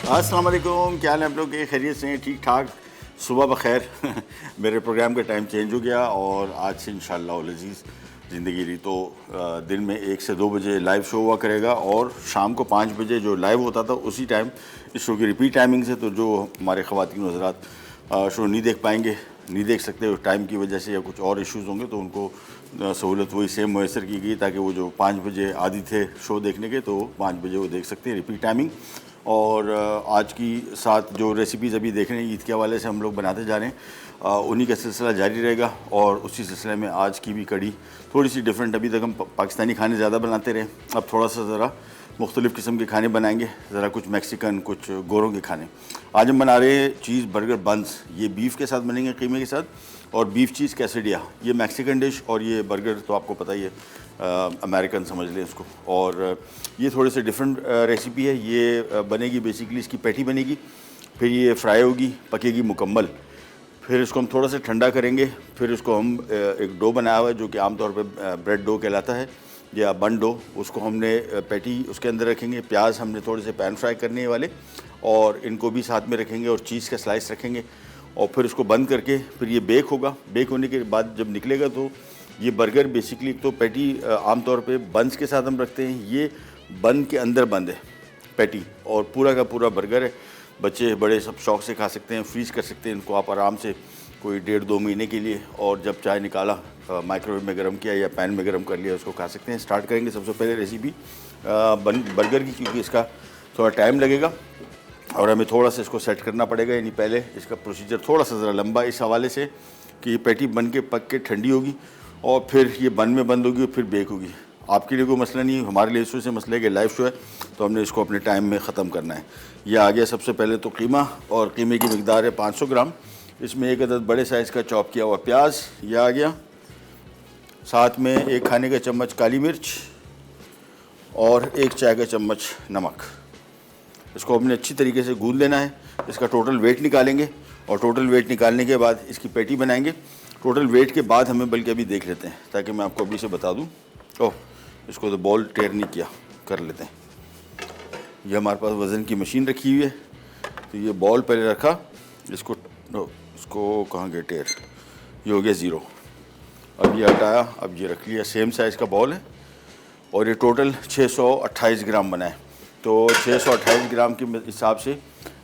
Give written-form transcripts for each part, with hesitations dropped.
अस्सलाम वालेकुम, क्या हाल है आप लोग के? खैरियत से हैं? ठीक ठाक? सुबह बखैर। मेरे प्रोग्राम का टाइम चेंज हो गया और आज से इंशाअल्लाह अज़ीज़ ज़िंदगी रही तो दिन में 1 से 2 बजे लाइव शो हुआ करेगा और शाम को 5 बजे जो लाइव होता था उसी टाइम इस शो की रिपीट टाइमिंग से, तो जो हमारे ख़वातीन हज़रात शो नहीं देख पाएंगे, नहीं देख सकते टाइम की वजह से या कुछ और इश्यूज़ होंगे, तो उनको सहूलत वही सेम मैसर की गई ताकि वो जो 5 बजे आदि थे शो देखने के, तो 5 बजे वो देख सकते हैं रिपीट टाइमिंग। और आज की साथ जो रेसिपीज़ अभी देख रहे हैं ईद के हवाले से हम लोग बनाते जा रहे हैं, उन्हीं का सिलसिला जारी रहेगा। और उसी सिलसिले में आज की भी कड़ी थोड़ी सी डिफरेंट। अभी तक हम पाकिस्तानी खाने ज़्यादा बनाते रहे, अब थोड़ा सा ज़रा मुख्तलिफ़ किस्म के खाने बनाएंगे, ज़रा कुछ मैक्सिकन, कुछ गोरों के खाने। आज हम बना रहे हैं चीज़ बर्गर बंस। ये बीफ के साथ बनेंगे, कीमे के साथ, और बीफ चीज़ कैसेडिया, ये मैक्सिकन डिश, और ये बर्गर तो आपको पता ही है, अमेरिकन समझ लें इसको। और ये थोड़े से डिफरेंट रेसिपी है। ये बनेगी बेसिकली, इसकी पैटी बनेगी, फिर ये फ्राई होगी, पकेगी मुकम्मल, फिर इसको हम थोड़ा सा ठंडा करेंगे, फिर इसको हम एक डो बनाया हुआ है जो कि आमतौर पे ब्रेड डो कहलाता है या बन डो, उसको हमने पैटी उसके अंदर रखेंगे। प्याज हमने थोड़े से पैन फ्राई करने वाले और इनको भी साथ में रखेंगे, और चीज़ का स्लाइस रखेंगे, और फिर इसको बंद करके फिर ये बेक होगा। बेक होने के बाद जब निकलेगा तो ये बर्गर बेसिकली, तो पैटी आमतौर पे बंस के साथ हम रखते हैं, ये बन के अंदर बंद है पैटी, और पूरा का पूरा बर्गर है। बच्चे बड़े सब शौक से खा सकते हैं, फ्रीज़ कर सकते हैं इनको आप आराम से कोई 1.5-2 महीने के लिए, और जब चाय निकाला माइक्रोवेव में गर्म किया या पैन में गर्म कर लिया उसको खा सकते हैं। स्टार्ट करेंगे सबसे पहले रेसिपी बर्गर की, क्योंकि इसका थोड़ा टाइम लगेगा और हमें थोड़ा सा इसको सेट करना पड़ेगा, यानी पहले इसका प्रोसीजर थोड़ा सा ज़रा लंबा इस हवाले से कि ये पैटी बन के पक के ठंडी होगी और फिर ये बन में बंद होगी और फिर बेक होगी। आपके लिए कोई मसला नहीं है, हमारे लिए इस से मसला है कि लाइव शो है तो हमने इसको अपने टाइम में ख़त्म करना है। यह आ गया सबसे पहले तो कीमा, और कीमे की मकदार है 500 ग्राम। इसमें एक अदद बड़े साइज़ का चॉप किया हुआ प्याज यह आ गया, साथ में 1 खाने का चम्मच काली मिर्च और 1 चाय का चम्मच नमक। इसको हमने अच्छी तरीके से गूंद लेना है। इसका टोटल वेट निकालेंगे और टोटल वेट निकालने के बाद इसकी पैटी बनाएंगे। टोटल वेट के बाद हमें बल्कि अभी देख लेते हैं ताकि मैं आपको अभी से बता दूं। ओह, इसको तो बॉल टेयर नहीं किया, कर लेते हैं। ये हमारे पास वज़न की मशीन रखी हुई है, तो ये बॉल पहले रखा, इसको कहाँ गया टेयर, ये हो गया 0। अब ये हटाया, अब ये रख लिया। सेम साइज़ का बॉल है और ये टोटल 628 ग्राम बना है, तो 628 ग्राम के हिसाब से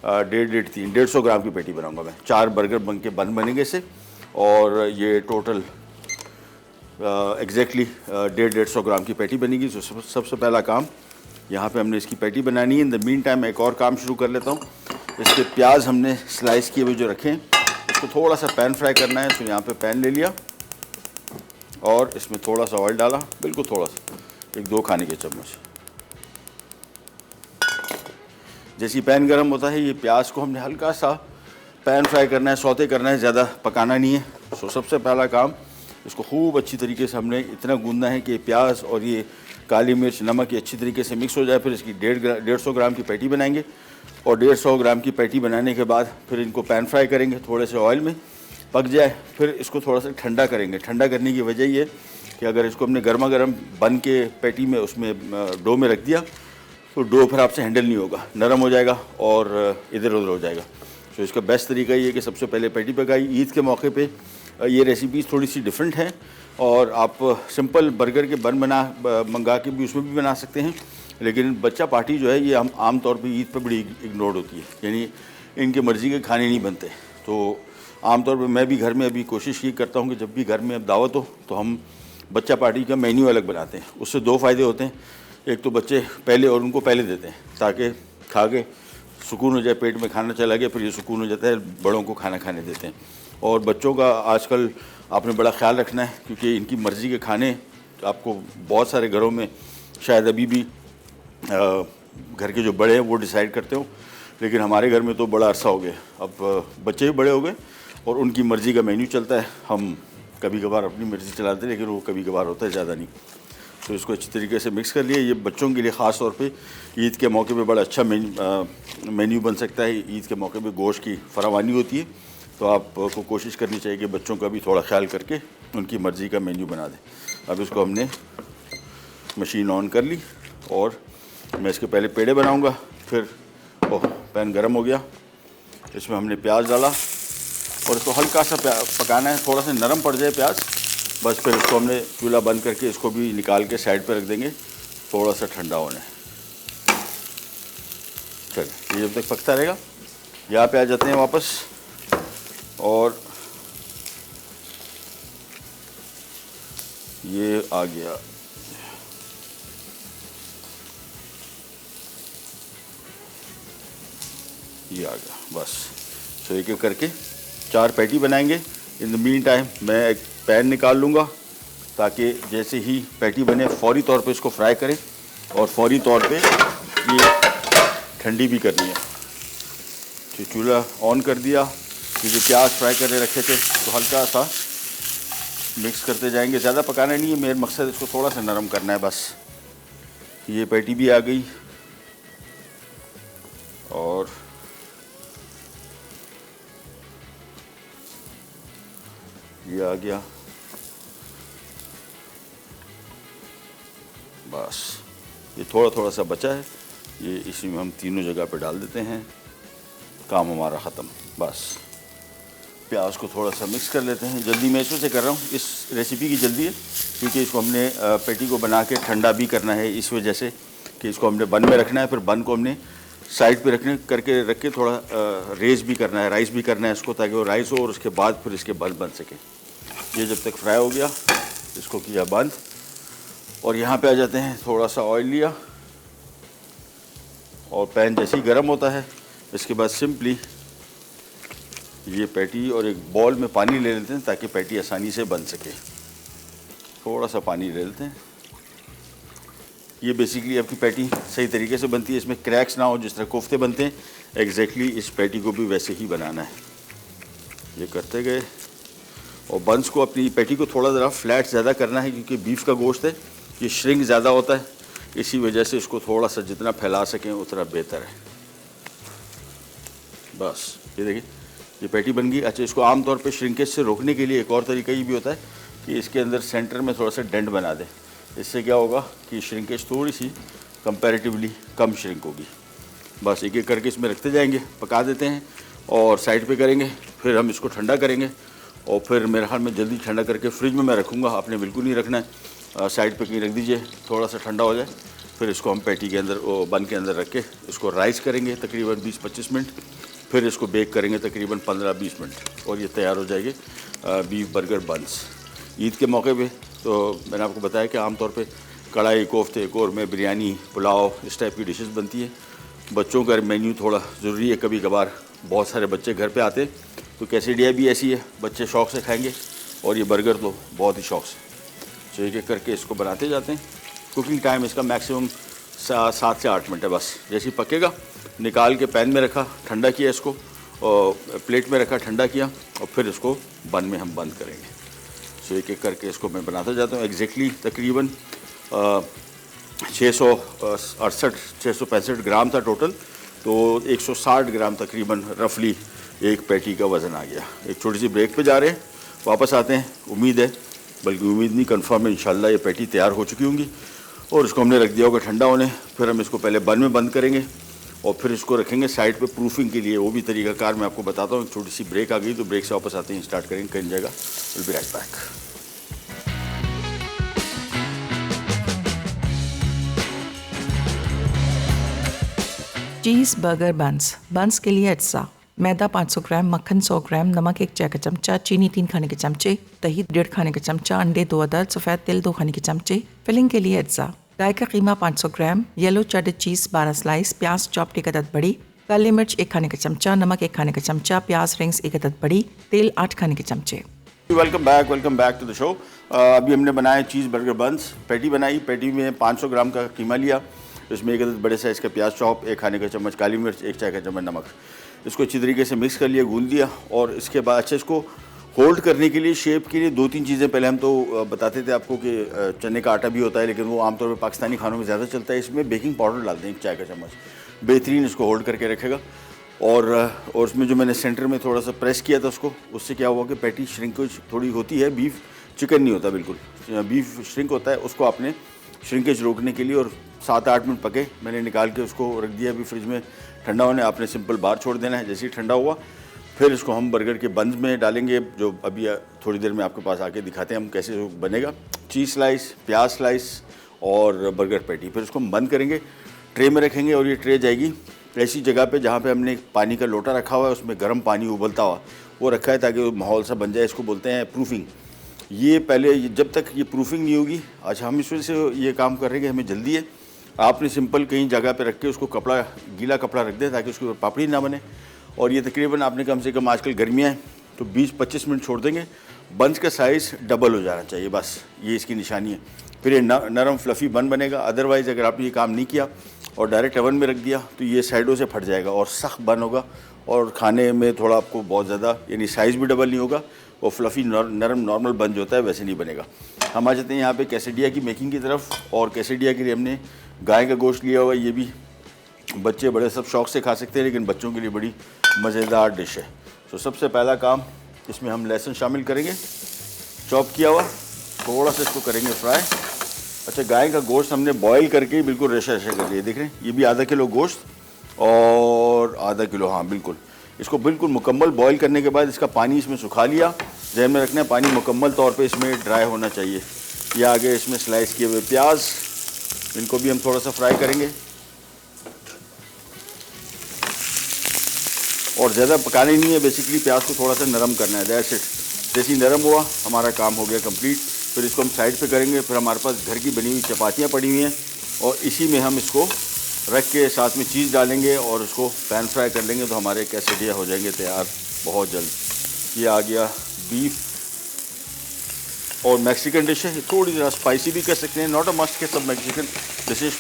150 ग्राम की पेटी बनाऊंगा मैं। 4 बर्गर बन के बनेंगे इससे, और ये टोटल एग्जैक्टली 150 ग्राम की पेटी बनेगी। तो सबसे पहला काम यहाँ पे हमने इसकी पेटी बनानी है। इन द मीन टाइम मैं एक और काम शुरू कर लेता हूँ। इसके प्याज हमने स्लाइस किए हुए जो रखे हैं, इसको थोड़ा सा पैन फ्राई करना है। तो यहाँ पे पैन ले लिया और इसमें थोड़ा सा ऑयल डाला, बिल्कुल थोड़ा सा, 1-2 खाने के चम्मच। जैसे पैन गर्म होता है, ये प्याज को हमने हल्का सा पैन फ्राई करना है, सौते करना है, ज़्यादा पकाना नहीं है। सो सबसे पहला काम, इसको खूब अच्छी तरीके से हमने इतना गूंदना है कि प्याज और ये काली मिर्च, नमक ये अच्छी तरीके से मिक्स हो जाए। फिर इसकी 150 ग्राम की पैटी बनाएंगे, और 150 ग्राम की पैटी बनाने के बाद फिर इनको पैन फ्राई करेंगे थोड़े से ऑयल में, पक जाए फिर इसको थोड़ा सा ठंडा करेंगे। ठंडा करने की वजह ये कि अगर इसको हमने गर्मा गर्म बन के पैटी में उसमें डो में रख दिया तो डो फिर आपसे हैंडल नहीं होगा, नरम हो जाएगा और इधर उधर हो जाएगा। तो इसका बेस्ट तरीका ये है कि सबसे पहले पैटी पकाई। ईद के मौके पे ये रेसिपीज़ थोड़ी सी डिफरेंट हैं, और आप सिंपल बर्गर के बन मंगा के भी उसमें भी बना सकते हैं, लेकिन बच्चा पार्टी जो है ये हम आम तौर पे ईद पे बड़ी इग्नोर्ड होती है, यानी इनके मर्ज़ी के खाने नहीं बनते। तो आमतौर पे मैं भी घर में अभी कोशिश ये करता हूँ कि जब भी घर में अब दावत हो तो हम बच्चा पार्टी का मेन्यू अलग बनाते हैं। उससे 2 फ़ायदे होते हैं, एक तो बच्चे पहले और उनको पहले देते हैं ताकि खा के सुकून हो जाए, पेट में खाना चला गया, फिर ये सुकून हो जाता है, बड़ों को खाना खाने देते हैं। और बच्चों का आजकल आपने बड़ा ख्याल रखना है, क्योंकि इनकी मर्ज़ी के खाने आपको बहुत सारे घरों में शायद अभी भी घर के जो बड़े हैं वो डिसाइड करते हो, लेकिन हमारे घर में तो बड़ा अरसा हो गया, अब बच्चे भी बड़े हो गए और उनकी मर्ज़ी का मेन्यू चलता है। हम कभी कभार अपनी मर्ज़ी चलाते हैं, लेकिन वो कभी कभार होता है, ज़्यादा नहीं। तो इसको अच्छी तरीके से मिक्स कर लिया। ये बच्चों के लिए ख़ास तौर पे ईद के मौके पे बड़ा अच्छा मेन्यू बन सकता है। ईद के मौके पे गोश्त की फरावानी होती है, तो आपको कोशिश करनी चाहिए कि बच्चों का भी थोड़ा ख्याल करके उनकी मर्ज़ी का मेन्यू बना दें। अब इसको हमने मशीन ऑन कर ली और मैं इसके पहले पेड़े बनाऊँगा, फिर पैन गर्म हो गया, इसमें हमने प्याज डाला और इसको हल्का सा पकाना है, थोड़ा सा नरम पड़ जाए प्याज, बस फिर इसको हमने चूल्हा बंद करके इसको भी निकाल के साइड पे रख देंगे थोड़ा सा ठंडा होने। चलिए ये जब तक पकता रहेगा, यहाँ पे आ जाते हैं वापस। और ये आ गया, ये आ गया बस। तो एक एक करके 4 पैटी बनाएंगे। इन द मीन टाइम मैं एक पैन निकाल लूँगा ताकि जैसे ही पैटी बने फ़ौरी तौर पे इसको फ्राई करें, और फ़ौरी तौर पे ये ठंडी भी करनी है। तो चूल्हा ऑन कर दिया, ये जो प्याज फ्राई करके रखे थे तो हल्का सा मिक्स करते जाएंगे, ज़्यादा पकाना नहीं है, मेरा मकसद इसको थोड़ा सा नरम करना है बस। ये पैटी भी आ गई और ये आ गया बस। ये थोड़ा थोड़ा सा बचा है, ये इसी में हम तीनों जगह पे डाल देते हैं, काम हमारा ख़त्म बस। प्याज को थोड़ा सा मिक्स कर लेते हैं। जल्दी मैं इसमें से कर रहा हूँ, इस रेसिपी की जल्दी है क्योंकि इसको हमने पैटी को बना के ठंडा भी करना है, इस वजह से कि इसको हमने बन में रखना है, फिर बन को हमने साइड पे रख के थोड़ा रेस भी करना है, राइस भी करना है इसको, ताकि वो राइस हो और उसके बाद फिर इसके बन बन सके। ये जब तक फ्राई हो गया इसको किया बंद, और यहाँ पे आ जाते हैं। थोड़ा सा ऑयल लिया और पैन जैसे ही गर्म होता है इसके बाद सिंपली ये पैटी और एक बॉल में पानी ले लेते हैं ताकि पैटी आसानी से बन सके। थोड़ा सा पानी ले लेते हैं। ये बेसिकली आपकी पैटी सही तरीके से बनती है, इसमें क्रैक्स ना हो, जिस तरह कोफ्ते बनते हैं एग्जैक्टली इस पैटी को भी वैसे ही बनाना है। ये करते गए, और बंस को अपनी पैटी को थोड़ा ज़रा फ्लैट ज़्यादा करना है क्योंकि बीफ का गोश्त है, ये श्रिंक ज़्यादा होता है, इसी वजह से इसको थोड़ा सा जितना फैला सकें उतना बेहतर है बस। ये देखिए ये पैटी बन गई। अच्छा, इसको आमतौर पे श्रिंकेज से रोकने के लिए एक और तरीका ये भी होता है कि इसके अंदर सेंटर में थोड़ा सा डेंट बना दें। इससे क्या होगा कि श्रिंकेज थोड़ी सी कंपैरेटिवली कम श्रिंक होगी। बस एक एक करके इसमें रखते जाएंगे, पका देते हैं और साइड पे करेंगे, फिर हम इसको ठंडा करेंगे और फिर मेरे ख्याल में जल्दी ठंडा करके फ्रिज में मैं रखूँगा। आपने बिल्कुल नहीं रखना है, साइड पे कहीं रख दीजिए, थोड़ा सा ठंडा हो जाए, फिर इसको हम पैटी के अंदर बन के अंदर रख के इसको राइस करेंगे तकरीबन 20-25 मिनट, फिर इसको बेक करेंगे तकरीबन 15-20 मिनट, और ये तैयार हो जाएगी बीफ बर्गर बंस। ईद के मौके पे तो मैंने आपको बताया कि आमतौर पे कढ़ाई कोफ्ते, कौरमे, बिरयानी, पुलाव, इस टाइप की डिशेस बनती है। बच्चों का मेन्यू थोड़ा ज़रूरी है, कभी कभार बहुत सारे बच्चे घर पे आते हैं तो कैसेडिया भी ऐसी है, बच्चे शौक़ से खाएंगे, और ये बर्गर तो बहुत ही शौक़ से। तो एक एक करके इसको बनाते जाते हैं। कुकिंग टाइम इसका मैक्सिमम 7 से 8 मिनट है बस। जैसे ही पकेगा निकाल के पैन में रखा, ठंडा किया इसको, और प्लेट में रखा, ठंडा किया, और फिर इसको बन में हम बंद करेंगे। सो एक एक करके इसको मैं बनाता जाता हूँ। एग्जैक्टली तकरीबन 665 ग्राम था टोटल, तो 160 ग्राम तकरीबन रफली एक पैटी का वज़न आ गया। एक छोटी सी ब्रेक पे जा रहे हैं, वापस आते हैं। उम्मीद है, बल्कि उम्मीद नहीं, कंफर्म है, इंशाल्लाह ये पैटी तैयार हो चुकी होंगी और इसको हमने रख दिया होगा ठंडा होने। फिर हम इसको पहले बन में बंद करेंगे और फिर इसको रखेंगे साइड पे प्रूफिंग के लिए। वो भी तरीकाकार मैं आपको बताता हूँ। एक छोटी सी ब्रेक आ गई तो ब्रेक से वापस आते हैं, स्टार्ट करेंगे, कहीं जगह। Will be right back. Cheese burger buns के लिए अज्जा: मैदा 500 ग्राम, मक्खन 100 ग्राम, नमक 1 चाय का चमचा, चीनी 3 खाने के चमचे, दही 1.5 खाने का चमचा, अंडे 2 अदद, सफ़ेद तिल 2 खाने के चमचे। फिलिंग के लिए अज्जा: गाय का कीमा 500 ग्राम, येलो चेडर चीज़ 12 स्लाइस, प्याज चॉप्ड 1 अदद बड़ी, काली मिर्च 1 खाने का चमचा, नमक 1 खाने का चमचा, प्याज रिंग्स 1 अदद बड़ी, तेल 8 खाने के चमचे। Welcome back to the show. अभी हमने बनाया चीज़ बर्गर बंस। पैटी बनाई, पैटी में 500 ग्राम का कीमा लिया, इसमें 1 अदद बड़े साइज़ का प्याज चॉप, 1 खाने का चम्मच काली मिर्च, 1 चाय का चम्मच नमक। इसको अच्छी तरीके से मिक्स कर लिया, गूंद दिया, और इसके बाद अच्छा इसको होल्ड करने के लिए, शेप के लिए 2-3 चीज़ें पहले हम तो बताते थे आपको कि चने का आटा भी होता है, लेकिन वो आमतौर पर पाकिस्तानी खानों में ज़्यादा चलता है। इसमें बेकिंग पाउडर डालते हैं 1 चाय का चम्मच, बेहतरीन इसको होल्ड करके रखेगा। और उसमें जो मैंने सेंटर में थोड़ा सा प्रेस किया था उसको, उससे क्या हुआ कि पैटी श्रिंकेज थोड़ी होती है। बीफ चिकन नहीं होता, बिल्कुल बीफ श्रिंक होता है, उसको आपने श्रिंकेज रोकने के लिए और 7-8 मिनट पके, मैंने निकाल के उसको रख दिया अभी फ्रिज में ठंडा होने। आपने सिंपल बाहर छोड़ देना है। जैसे ही ठंडा हुआ फिर इसको हम बर्गर के बंस में डालेंगे, जो अभी थोड़ी देर में आपके पास आके दिखाते हैं हम कैसे बनेगा। चीज़ स्लाइस, प्याज स्लाइस और बर्गर पैटी। फिर उसको हम बंद करेंगे, ट्रे में रखेंगे और ये ट्रे जाएगी ऐसी जगह पे जहाँ पे हमने एक पानी का लोटा रखा हुआ है, उसमें गर्म पानी उबलता हुआ वो रखा है ताकि वो माहौल सा बन जाए। इसको बोलते हैं प्रूफिंग। ये पहले जब तक ये प्रूफिंग नहीं होगी, अच्छा हम इस वजह से ये काम कर रहे हैं कि हमें जल्दी है। आपने सिंपल कहीं जगह पे रख के उसको कपड़ा, गीला कपड़ा रख दें ताकि उसके ऊपर पापड़ी ना बने। और ये तकरीबन आपने कम से कम, आजकल गर्मियाँ हैं तो 20-25 मिनट छोड़ देंगे। बंस का साइज़ डबल हो जाना चाहिए, बस ये इसकी निशानी है। फिर ये नरम फ्लफ़ी बन बनेगा। अदरवाइज़ अगर आपने ये काम नहीं किया और डायरेक्ट ओवन में रख दिया तो ये साइडों से फट जाएगा और सख्त बन होगा और खाने में थोड़ा आपको बहुत ज़्यादा, यानी साइज़ भी डबल नहीं होगा और फ्लफ़ी नरम नॉर्मल बन जो होता है वैसे नहीं बनेगा। हम आ जाते हैं यहाँ पे कैसेडिया की मेकिंग की तरफ। और कैसेडिया के लिए हमने गाय का गोश्त लिया हुआ। ये भी बच्चे बड़े सब शौक़ से खा सकते हैं, लेकिन बच्चों के लिए बड़ी मज़ेदार डिश है। तो सबसे पहला काम, इसमें हम लहसुन शामिल करेंगे चॉप किया हुआ, थोड़ा सा इसको करेंगे फ्राई। अच्छा, गाय का गोश्त हमने बॉईल करके बिल्कुल रेशा रेशा कर लिया, देख रहे हैं। ये भी आधा किलो गोश्त और आधा किलो, हाँ बिल्कुल, इसको बिल्कुल मुकम्मल बॉईल करने के बाद इसका पानी इसमें सुखा लिया। ध्यान में रखना है पानी मुकम्मल तौर पे इसमें ड्राई होना चाहिए। ये आगे इसमें स्लाइस किए हुए प्याज, इनको भी हम थोड़ा सा फ्राई करेंगे और ज़्यादा पकाने नहीं है। बेसिकली प्याज को थोड़ा सा नरम करना है, दैट्स इट। जैसे ही नरम हुआ हमारा काम हो गया कंप्लीट। फिर इसको हम साइड पे करेंगे। फिर हमारे पास घर की बनी हुई चपातियाँ पड़ी हुई हैं और इसी में हम इसको रख के साथ में चीज़ डालेंगे और उसको पैन फ्राई कर लेंगे तो हमारे कैसेडिया हो जाएंगे तैयार बहुत जल्द। ये आ गया बीफ और मैक्सिकन डिश है। थोड़ी ज़रा स्पाइसी भी कर सकते हैं, नॉट अ मस्ट के सब मैक्सिकन डिशेज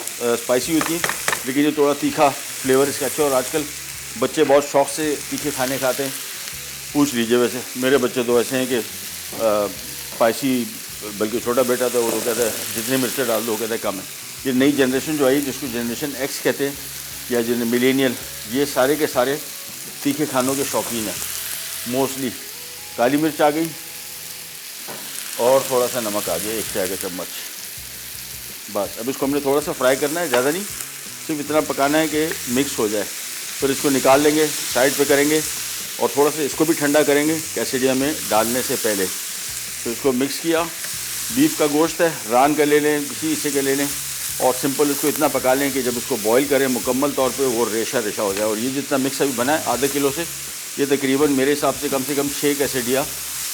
स्पाइसी होती हैं, लेकिन ये थोड़ा तीखा फ्लेवर इसका अच्छा। और आजकल बच्चे बहुत शौक़ से तीखे खाने खाते हैं। पूछ लीजिए, वैसे मेरे बच्चे तो ऐसे हैं कि स्पाइसी, बल्कि छोटा बेटा तो वो कहता है जितने मिर्चें डाल दो वो कहता है कम है। ये नई जनरेशन जो आई, जिसको जनरेशन एक्स कहते हैं या जिन्हें मिलेनियल, ये सारे के सारे तीखे खानों के शौकीन हैं मोस्टली। काली मिर्च आ गई और थोड़ा सा नमक आ गया, 1 चाय का चम्मच, बस। अब इसको हमने थोड़ा सा फ्राई करना है, ज़्यादा नहीं, सिर्फ इतना पकाना है कि मिक्स हो जाए। फिर इसको निकाल लेंगे, साइड पे करेंगे और थोड़ा सा इसको भी ठंडा करेंगे कैसेडिया में डालने से पहले। तो इसको मिक्स किया। बीफ का गोश्त है, रान का ले लें, किसी हिस्से का ले लें और सिंपल इसको इतना पका लें कि जब इसको बॉईल करें मुकम्मल तौर पे वो रेशा रेशा हो जाए। और ये जितना मिक्स अभी बना है आधे किलो से, ये तकरीबन मेरे हिसाब से कम 6 कैसेडिया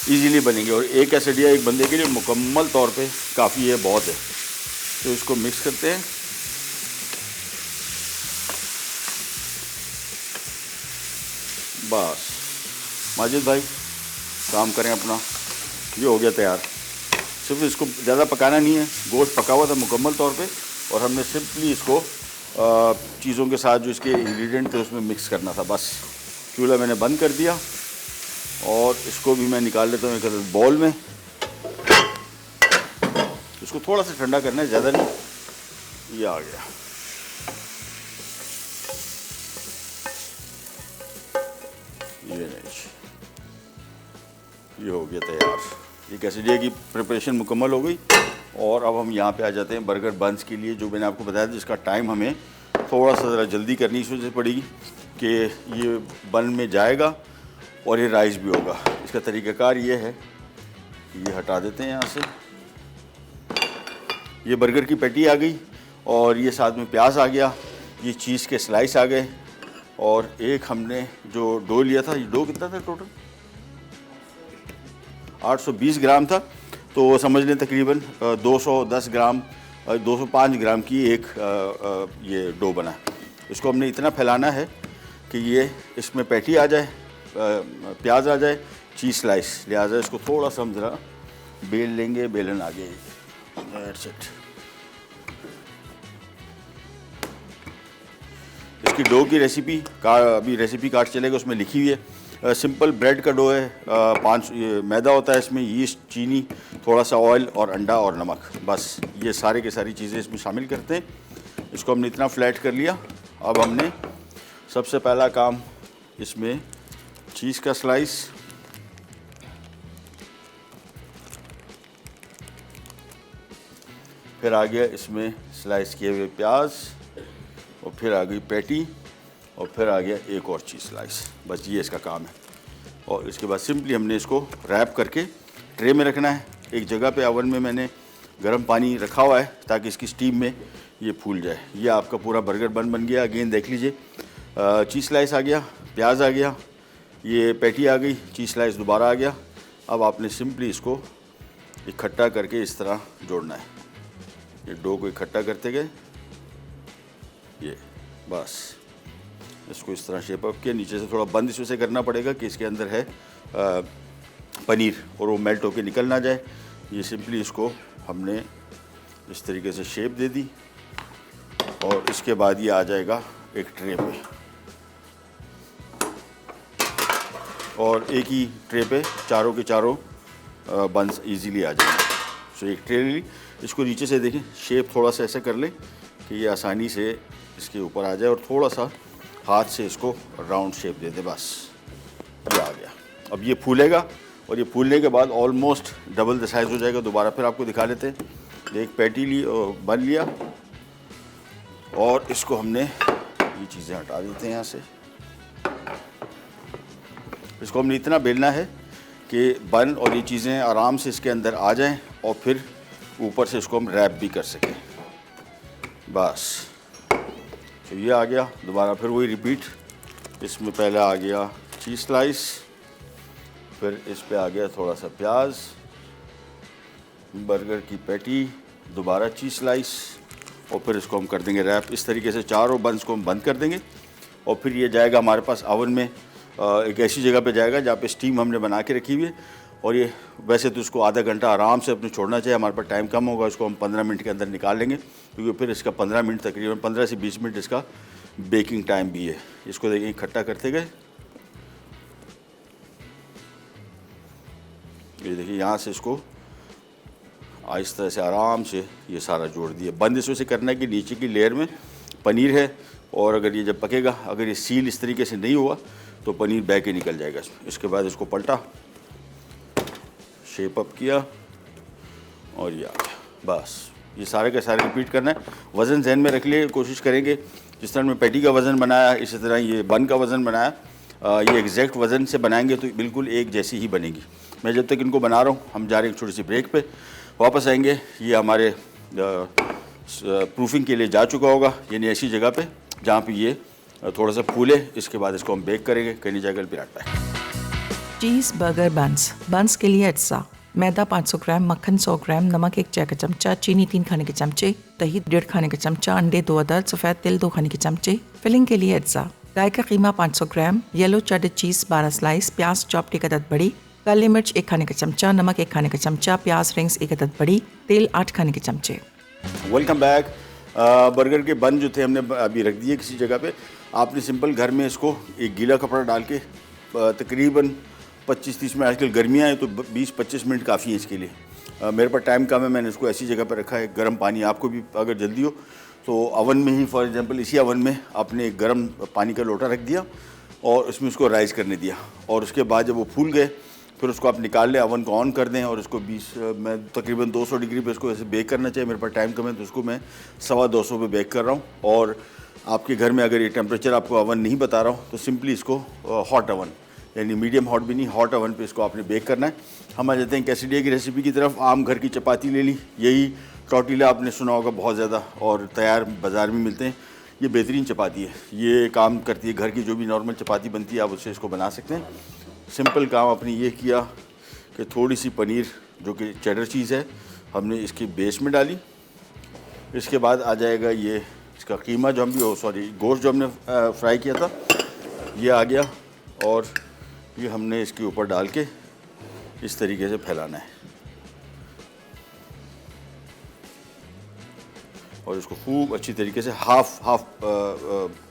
ईजीली बनेंगे। और एक कैसेडिया एक बंदे के लिए मुकम्मल तौर पे काफ़ी है, बहुत है। तो इसको मिक्स करते हैं। बस माजिद भाई काम करें अपना, ये हो गया तैयार। सिर्फ इसको ज़्यादा पकाना नहीं है, गोश्त पका हुआ था मुकम्मल तौर पे और हमने सिंपली इसको चीज़ों के साथ जो इसके इंग्रेडिएंट थे उसमें मिक्स करना था, बस। चूल्हा मैंने बंद कर दिया और इसको भी मैं निकाल लेता हूँ एक बाउल में। इसको थोड़ा सा ठंडा करना है, ज़्यादा नहीं। ये आ गया, ये हो गया तैयार। ये कैसेडिया की प्रिपरेशन मुकम्मल हो गई। और अब हम यहाँ पे आ जाते हैं बर्गर बंस के लिए, जो मैंने आपको बताया था, जिसका टाइम हमें थोड़ा सा ज़रा जल्दी करनी इस वजह से पड़ेगी कि ये बन में जाएगा और ये राइस भी होगा। इसका तरीक़ाकार ये है, ये हटा देते हैं यहाँ से। ये बर्गर की पैटी आ गई और ये साथ में प्याज आ गया, ये चीज़ के स्लाइस आ गए और एक हमने जो डो लिया था, ये डो कितना था टोटल? 820 ग्राम था, तो समझ लें तकरीबन 210 ग्राम 205 ग्राम की एक ये डो बना। इसको हमने इतना फैलाना है कि ये इसमें पैटी आ जाए, प्याज आ जाए, चीज़ स्लाइस लिहाजा इसको थोड़ा सा हम ज़रा बेल लेंगे। बेलन आ गई, दैट्स इट। इसकी डो की रेसिपी का अभी रेसिपी कार्ड चलेगा, उसमें लिखी हुई है। सिंपल ब्रेड का डो है, 5 मैदा होता है, इसमें यीस्ट, चीनी, थोड़ा सा ऑयल और अंडा और नमक, बस। ये सारे के सारी चीज़ें इसमें शामिल करते हैं। इसको हमने इतना फ्लैट कर लिया। अब हमने सबसे पहला काम, इसमें चीज़ का स्लाइस, फिर आ गया इसमें स्लाइस किए हुए प्याज, और फिर आ गई पैटी, और फिर आ गया एक और चीज़ स्लाइस। बस ये इसका काम है। और इसके बाद सिंपली हमने इसको रैप करके ट्रे में रखना है। एक जगह पे ओवन में मैंने गर्म पानी रखा हुआ है ताकि इसकी स्टीम में ये फूल जाए। ये आपका पूरा बर्गर बन गया। अगेन देख लीजिए, चीज़ स्लाइस आ गया, प्याज आ गया, ये पैटी आ गई, चीज़ स्लाइस दोबारा आ गया। अब आपने सिंपली इसको इकट्ठा करके इस तरह जोड़ना है। ये डो को इकट्ठा करते गए, ये बस इसको इस तरह शेप अप किया। नीचे से थोड़ा बंद इसमें से करना पड़ेगा कि इसके अंदर है पनीर और वो मेल्ट होके निकल ना जाए। ये सिंपली इसको हमने इस तरीके से शेप दे दी, और इसके बाद ये आ जाएगा एक ट्रे पे, और एक ही ट्रे पे चारों के चारों बंस इजीली आ जाएंगे। सो एक ट्रे ली, इसको नीचे से देखें, शेप थोड़ा सा ऐसा कर लें कि ये आसानी से इसके ऊपर आ जाए, और थोड़ा सा हाथ से इसको राउंड शेप दे दे, बस ये आ गया। अब ये फूलेगा, और ये फूलने के बाद ऑलमोस्ट डबल द साइज़ हो जाएगा। दोबारा फिर आपको दिखा लेते हैं। एक पैटी ली और बन लिया, और इसको हमने ये चीज़ें हटा देते हैं यहाँ से। इसको हमने इतना बेलना है कि बन और ये चीज़ें आराम से इसके अंदर आ जाएं, और फिर ऊपर से इसको हम रैप भी कर सकें। बस तो ये आ गया। दोबारा फिर वही रिपीट। इसमें पहले आ गया चीज़ स्लाइस, फिर इस पे आ गया थोड़ा सा प्याज, बर्गर की पैटी, दोबारा चीज़ स्लाइस, और फिर इसको हम कर देंगे रैप। इस तरीके से चारों बंस को हम बंद कर देंगे, और फिर ये जाएगा हमारे पास ओवन में। एक ऐसी जगह पे जाएगा जहाँ पे स्टीम हमने बना के रखी हुई है, और ये वैसे तो इसको आधा घंटा आराम से अपने छोड़ना चाहिए। हमारे पास टाइम कम होगा, इसको हम 15 मिनट के अंदर निकाल लेंगे, क्योंकि फिर इसका 15 मिनट तकरीबन 15 से 20 मिनट इसका बेकिंग टाइम भी है। इसको देखिए इकट्ठा करते गए, ये देखिए यहाँ से इसको आहिस्ता से आराम से ये सारा जोड़ दिया। बंद इसमें से करना है कि नीचे की लेयर में पनीर है, और अगर ये जब पकेगा, अगर ये सील इस तरीके से नहीं हुआ तो पनीर बह के निकल जाएगा इसमें। इसके बाद इसको पलटा, शेप अप किया, और ये आ गया। बस ये सारे के सारे रिपीट करना है। वज़न जहन में रख लिए, कोशिश करेंगे जिस तरह मैं पैटी का वज़न बनाया, इसी तरह ये बन का वज़न बनाया। ये एग्जैक्ट वज़न से बनाएंगे तो बिल्कुल एक जैसी ही बनेगी। मैं जब तक इनको बना रहा हूँ, हम जा रहे हैं एक छोटी सी ब्रेक पे, वापस आएंगे। ये हमारे प्रूफिंग के लिए जा चुका होगा, यानी ऐसी जगह पे जहाँ पे ये थोड़ा सा फूले। इसके बाद इसको हम बेक करेंगे। कहीं जाकर पिराट पैक। चीज़ बर्गर बंस के लिए अज्जा: मैदा 500 ग्राम, मक्खन 100 ग्राम, नमक 1 चाय का चमचा, चीनी 3 खाने के चमचे, दही 1.5 खाने का चमचा, अंडे 2 अदद, सफ़ेद तिल 2 खाने के चमचे। फिलिंग के लिए अज्जा: गाय का कीमा 500 ग्राम, येलो चेडर चीज़ 12 स्लाइस, प्याज चॉप्ड 1 अदद बड़ी, काली मिर्च 1 खाने का चमचा, नमक 1 खाने का चमचा, प्याज रिंग्स 1 अदद बड़ी, तेल 8 खाने के चमचे। Welcome back. बर्गर के बन जो थे हमने अभी रख दिए किसी जगह पे। आपने सिंपल घर में इसको एक गीला कपड़ा डाल के तकरीबन 25-30 मिनट, आजकल गर्मियाँ हैं तो 20-25 मिनट काफ़ी है इसके लिए। मेरे पास टाइम कम है, मैंने इसको ऐसी जगह पर रखा है। गर्म पानी, आपको भी अगर जल्दी हो तो अवन में ही, फॉर एग्जांपल इसी अवन में आपने एक गर्म पानी का लोटा रख दिया, और उसमें उसको राइज़ करने दिया, और उसके बाद जब वो फूल गए फिर उसको आप निकाल लें, अवन को ऑन कर दें, और इसको मैं तकरीबन 200 डिग्री पे इसको ऐसे बेक करना चाहिए। मेरे पास टाइम कम है तो उसको मैं 250 पे बेक कर रहा हूँ। और आपके घर में अगर ये टेम्परेचर आपको अवन नहीं बता रहा हूँ तो सिंपली इसको हॉट अवन, यानी मीडियम हॉट भी नहीं, हॉट अवन पे इसको आपने बेक करना है। हम आ जाते हैं कैसिडिया की रेसिपी की तरफ। आम घर की चपाती ले ली, यही टॉर्टिला आपने सुना होगा बहुत ज़्यादा, और तैयार बाज़ार में मिलते हैं। ये बेहतरीन चपाती है, ये काम करती है। घर की जो भी नॉर्मल चपाती बनती है आप उससे इसको बना सकते हैं। सिंपल काम अपनी ये किया कि थोड़ी सी पनीर जो कि चेडर चीज़ है हमने इसकी बेस में डाली। इसके बाद आ जाएगा ये इसका कीमा जो हम भी गोश्त जो हमने फ्राई किया था, ये आ गया, और ये हमने इसके ऊपर डाल के इस तरीके से फैलाना है, और इसको खूब अच्छी तरीके से हाफ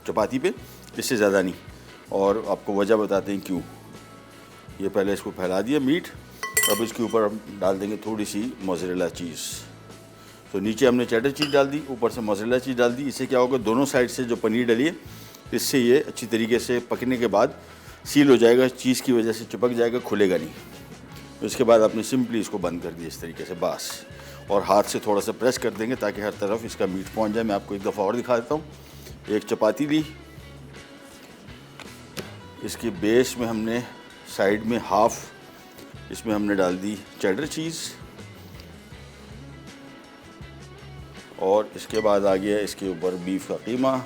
चपाती पे, इससे ज़्यादा नहीं। और आपको वजह बताते हैं क्यों। ये पहले इसको फैला दिया मीट, अब इसके ऊपर हम डाल देंगे थोड़ी सी मोज़रेला चीज़। तो नीचे हमने चेडर चीज़ डाल दी, ऊपर से मोज़रेला चीज़ डाल दी। इससे क्या होगा, दोनों साइड से जो पनीर डली है इससे ये अच्छी तरीके से पकने के बाद सील हो जाएगा, चीज़ की वजह से चिपक जाएगा, खुलेगा नहीं। उसके बाद आपने सिंपली इसको बंद कर दिया इस तरीके से, बस। और हाथ से थोड़ा सा प्रेस कर देंगे ताकि हर तरफ इसका मीट पहुंच जाए। मैं आपको एक दफ़ा और दिखा देता हूँ। एक चपाती ली, इसके बेस में हमने साइड में हाफ इसमें हमने डाल दी चेडर चीज़, और इसके बाद आ गया इसके ऊपर बीफ का कीमा।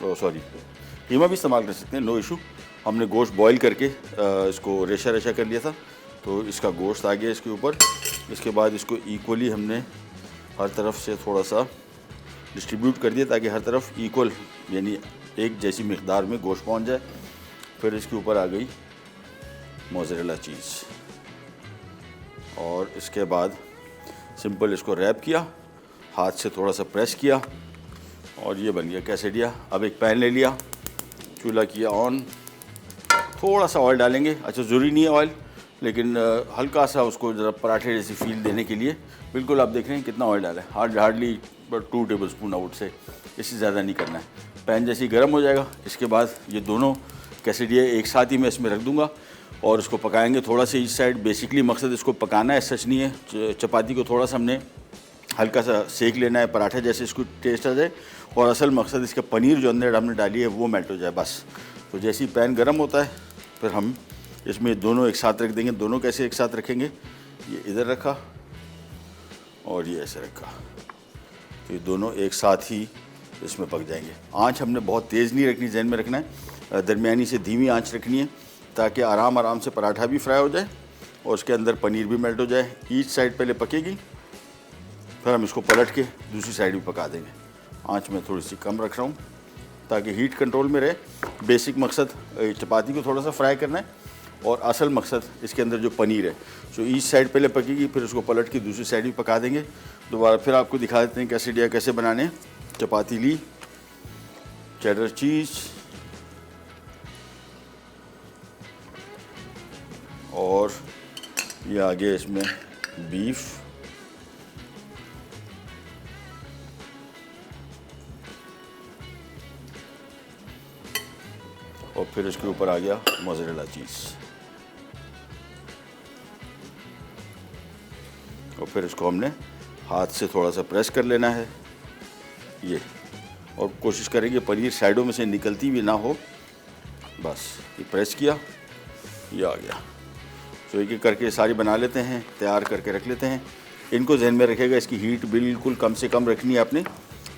कीमा भी इस्तेमाल कर सकते हैं, नो इशू। हमने गोश्त बॉईल करके इसको रेशा रेशा कर लिया था, तो इसका गोश्त आ गया इसके ऊपर। इसके बाद इसको इक्वली हमने हर तरफ से थोड़ा सा डिस्ट्रीब्यूट कर दिया ताकि हर तरफ इक्वल यानी एक जैसी मिक़दार में गोश्त पहुंच जाए। फिर इसके ऊपर आ गई मोज़रेला चीज़, और इसके बाद सिंपल इसको रैप किया, हाथ से थोड़ा सा प्रेस किया, और ये बन गया कैसेडिया। अब एक पैन ले लिया, चूल्हा किया ऑन, थोड़ा सा ऑयल डालेंगे। अच्छा, ज़रूरी नहीं है ऑयल, लेकिन हल्का सा उसको ज़रा पराठे जैसी फील देने के लिए। बिल्कुल आप देख रहे हैं कितना ऑयल डाला है, हार्डली 2 टेबल स्पून आउट से, इससे ज़्यादा नहीं करना है। पैन जैसे ही गर्म हो जाएगा, इसके बाद ये दोनों कैसेडिया एक साथ ही मैं इसमें रख दूँगा और इसको पकाएंगे थोड़ा सा इस साइड। बेसिकली मकसद इसको पकाना है, सच नहीं है। चपाती को थोड़ा सा हमने हल्का सा सेक लेना है, पराठा जैसे इसको टेस्ट आ जाए, और असल मकसद इसका पनीर जो अंदर हमने डाली है वो मेल्ट हो जाए बस। तो जैसे ही पैन गर्म होता है, फिर हम इसमें दोनों एक साथ रख देंगे। दोनों कैसे एक साथ रखेंगे, ये इधर रखा और ये ऐसे रखा, तो ये दोनों एक साथ ही इसमें पक जाएंगे। आंच हमने बहुत तेज़ नहीं रखनी, जहन में रखना है, दरमियानी से धीमी आंच रखनी है ताकि आराम से पराठा भी फ्राई हो जाए और उसके अंदर पनीर भी मेल्ट हो जाए। ईच साइड पहले पकेगी, फिर हम इसको पलट के दूसरी साइड भी पका देंगे। आंच में थोड़ी सी कम रख रहा हूँ ताकि हीट कंट्रोल में रहे। बेसिक मकसद चपाती को थोड़ा सा फ्राई करना है, और असल मकसद इसके अंदर जो पनीर है, सो ईच साइड पहले पकेगी, फिर उसको पलट के दूसरी साइड भी पका देंगे। दोबारा फिर आपको दिखा देते हैं कैसेडिया कैसे बनाने। चपाती ली, चेडर चीज़, और ये आ गया इसमें बीफ, और फिर इसके ऊपर आ गया मोज़रेला चीज़, और फिर इसको हमने हाथ से थोड़ा सा प्रेस कर लेना है ये, और कोशिश करेंगे पनीर साइडों में से निकलती भी ना हो। बस ये प्रेस किया, ये आ गया। तो एक एक करके सारी बना लेते हैं, तैयार करके रख लेते हैं। इनको जहन में रखेगा, इसकी हीट बिल्कुल कम से कम रखनी है आपने,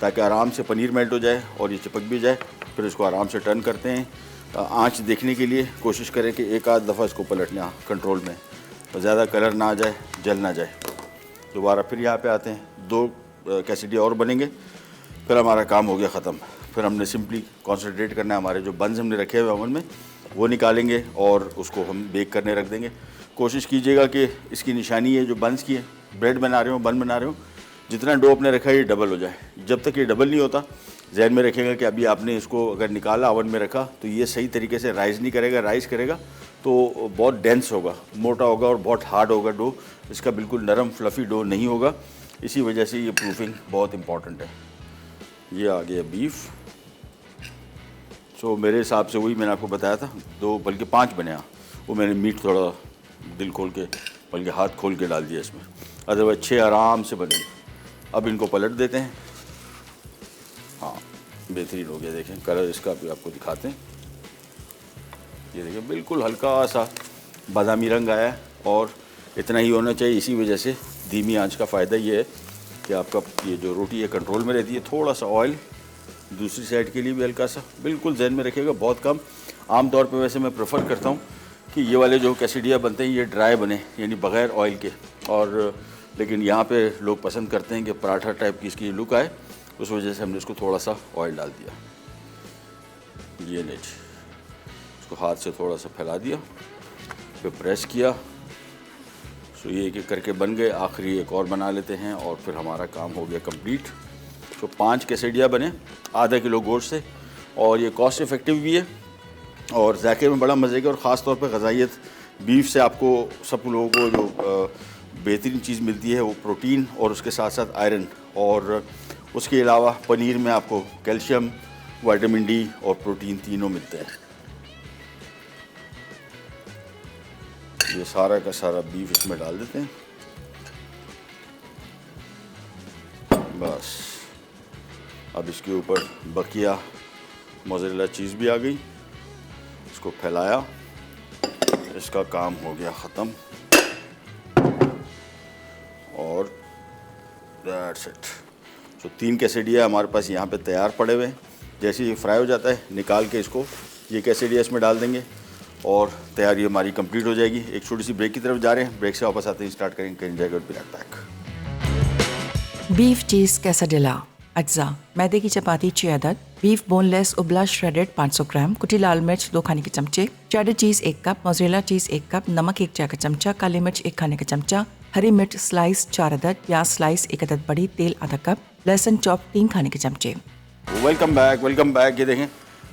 ताकि आराम से पनीर मेल्ट हो जाए और ये चिपक भी जाए। फिर इसको आराम से टर्न करते हैं। आँच देखने के लिए कोशिश करें कि एक आध दफ़ा इसको पलट लें कंट्रोल में, तो ज़्यादा कलर ना आ जाए, जल ना जाए। दोबारा फिर यहाँ पे आते हैं, 2 कैसेडिया और बनेंगे, फिर हमारा काम हो गया ख़त्म। फिर हमने सिंपली कॉन्सेंट्रेट करना है, हमारे जो बंस हमने रखे हुए ओवन में वो निकालेंगे और उसको हम बेक करने रख देंगे। कोशिश कीजिएगा कि इसकी निशानी है जो बंस की है, ब्रेड बना रहे हो, बन बना रहे हो, जितना डो आपने रखा है ये डबल हो जाए। जब तक ये डबल नहीं होता, जहन में रखेगा कि अभी आपने इसको अगर निकाला ओवन में रखा तो ये सही तरीके से राइज़ नहीं करेगा। राइज़ करेगा तो बहुत डेंस होगा, मोटा होगा और बहुत हार्ड होगा डो, इसका बिल्कुल नरम फ्लफ़ी डो नहीं होगा। इसी वजह से ये प्रूफिंग बहुत इम्पॉर्टेंट है। ये आ गया बीफ। सो मेरे हिसाब से वही मैंने आपको बताया था, 2 बल्कि 5 बने। वो मैंने मीट थोड़ा दिल खोल के बल्कि हाथ खोल के डाल दिया इसमें, अदरवाइज 6 आराम से बने। अब इनको पलट देते हैं। हाँ, बेहतरीन हो गया। देखें कलर इसका भी आपको दिखाते हैं। ये देखिए बिल्कुल हल्का सा बादामी रंग आया है, और इतना ही होना चाहिए। इसी वजह से धीमी आंच का फ़ायदा ये है कि आपका ये जो रोटी है कंट्रोल में रहती है। थोड़ा सा ऑयल दूसरी साइड के लिए भी हल्का सा, बिल्कुल जहन में रखिएगा, बहुत कम। आम तौर पे वैसे मैं प्रेफर करता हूँ कि ये वाले जो कैसेडिया बनते हैं ये ड्राई बने, यानी बग़ैर ऑयल के। और लेकिन यहाँ पे लोग पसंद करते हैं कि पराठा टाइप की इसकी लुक आए, उस वजह से हमने इसको थोड़ा सा ऑयल डाल दिया। ये नेट इसको हाथ से थोड़ा सा फैला दिया, फिर प्रेस किया। सो ये एक एक करके बन गए। आखिरी एक और बना लेते हैं और फिर हमारा काम हो गया कंप्लीट। तो 5 कैसेडिया बने आधा किलो गोश्त से, और ये कॉस्ट इफ़ेक्टिव भी है और जायके में बड़ा मज़े का। और ख़ास तौर पे ग़ज़ाइयत बीफ से आपको सब लोगों को जो बेहतरीन चीज़ मिलती है वो प्रोटीन और उसके साथ साथ आयरन, और उसके अलावा पनीर में आपको कैल्शियम, विटामिन डी और प्रोटीन तीनों मिलते हैं। ये सारा का सारा बीफ इसमें डाल देते हैं। बस अब इसके ऊपर बकिया मोज़रेला चीज़ भी आ गई, इसको फैलाया, इसका काम हो गया ख़त्म और दैट्स इट। तो 3 कैसेडिया हमारे पास यहाँ पे तैयार पड़े हुए हैं। जैसे ये फ्राई हो जाता है निकाल के इसको ये कैसेडिया इसमें डाल देंगे और तैयारी हमारी कंप्लीट हो जाएगी। एक छोटी सी ब्रेक की तरफ जा रहे हैं, ब्रेक से वापस आते हैं स्टार्ट करेंगे कहीं जाएगा और बैक। बीफ चीज़ कैसाडिला अज्जा, मैदे की चपाती 6 अदद, बीफ बोनलेस उबला श्रेडेड 500 ग्राम, कुटी लाल मिर्च 2 खाने के चमचे, चेडर चीज़ 1 कप, मोज़रेला चीज़ 1 कप, नमक 1 चाय का चमचा, काली मिर्च 1 खाने का चमचा, हरी मिर्च स्लाइस 4 अदद, प्याज स्लाइस 1 अदद बड़ी, तेल आधा कप, लहसुन चॉप 3 खाने के चमचे। Welcome back. ये देखें